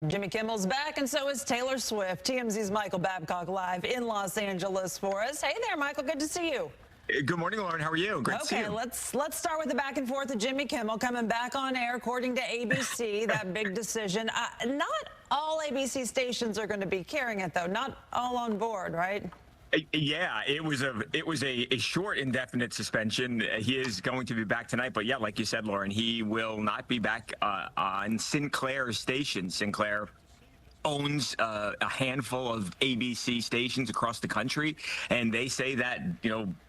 Jimmy Kimmel's back, and so is Taylor Swift. TMZ's Michael Babcock live in Los Angeles for us. Hey there, Michael. Good to see you. Good morning, Lauren. How are you? Great to see you. Okay, let's start with the back and forth of Jimmy Kimmel coming back on air, according to ABC. That big decision. Not all ABC stations are going to be carrying it, though. Not all on board, right? Yeah, it was a short, indefinite suspension. He is going to be back tonight, but yeah, like you said, Lauren, he will not be back on Sinclair station. Sinclair owns a handful of ABC stations across the country, and they say that,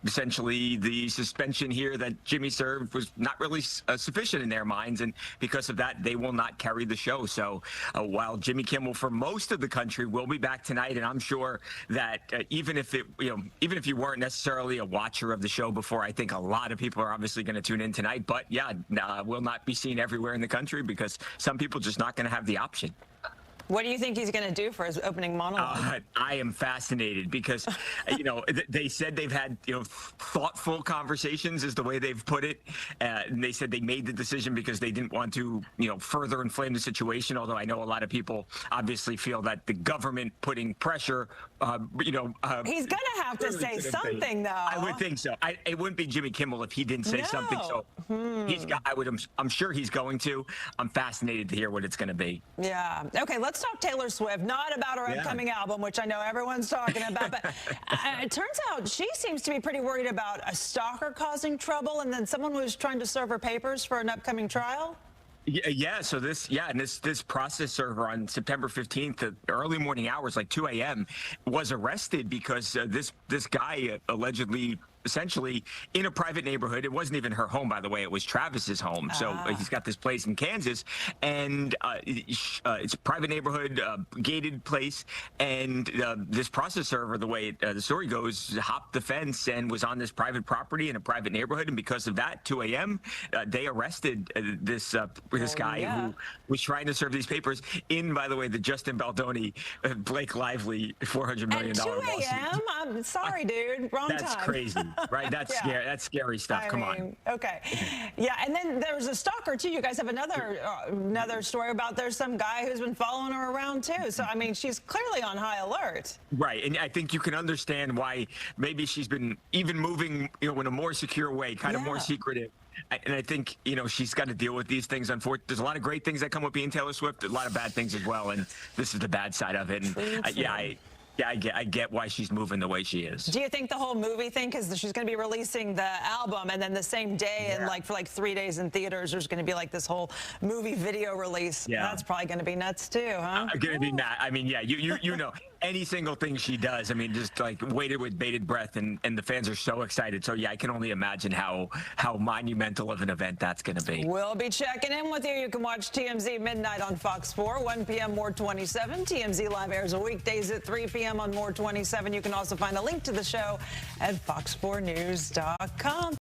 essentially the suspension here that Jimmy served was not really sufficient in their minds, and because of that, they will not carry the show. So while Jimmy Kimmel for most of the country will be back tonight, and I'm sure that even if you weren't necessarily a watcher of the show before, I think a lot of people are obviously going to tune in tonight. But yeah, will not be seen everywhere in the country because some people just not going to have the option. What do you think he's going to do for his opening monologue? I am fascinated because, they said they've had, thoughtful conversations is the way they've put it. And they said they made the decision because they didn't want to, further inflame the situation. Although I know a lot of people obviously feel that the government putting pressure, he's going to have to say something, though. I would think so. It wouldn't be Jimmy Kimmel if he didn't say something. So I'm sure he's going to. I'm fascinated to hear what it's going to be. Yeah. Okay, let's talk Taylor Swift, not about her upcoming album, which I know everyone's talking about, but it turns out she seems to be pretty worried about a stalker causing trouble, and then someone was trying to serve her papers for an upcoming trial. Yeah, so this process server on September 15th, the early morning hours, like 2 a.m., was arrested because this guy allegedly, essentially, in a private neighborhood. It wasn't even her home, by the way. It was Travis's home. So he's got this place in Kansas, and it's a private neighborhood, gated place. And this process server, the way the story goes, hopped the fence and was on this private property in a private neighborhood. And because of that, 2 a.m., they arrested this guy who was trying to serve these papers in, by the way, the Justin Baldoni, Blake Lively $400 million lawsuit. At 2 a.m.? I'm sorry, dude. Wrong time. That's crazy. Right, that's scary. That's scary stuff. Come on. Okay, yeah, and then there's a stalker too. You guys have another story about there's some guy who's been following her around too. So I mean, she's clearly on high alert. Right, and I think you can understand why maybe she's been even moving, in a more secure way, kind of more secretive. And I think, she's got to deal with these things. Unfortunately, there's a lot of great things that come with being Taylor Swift, a lot of bad things as well, and this is the bad side of it. And I get why she's moving the way she is. Do you think the whole movie thing, because she's going to be releasing the album, and then the same day and for 3 days in theaters, there's going to be this whole movie video release. That's probably going to be nuts too, huh? Going to be mad. I mean, yeah, you know, any single thing she does, I mean, just waited with bated breath, and the fans are so excited. So yeah, I can only imagine how monumental of an event that's going to be. We'll be checking in with you. You can watch TMZ midnight on Fox 4, 1 p.m. More 27. TMZ live airs weekdays at 3 p.m. on More 27. You can also find a link to the show at fox4news.com.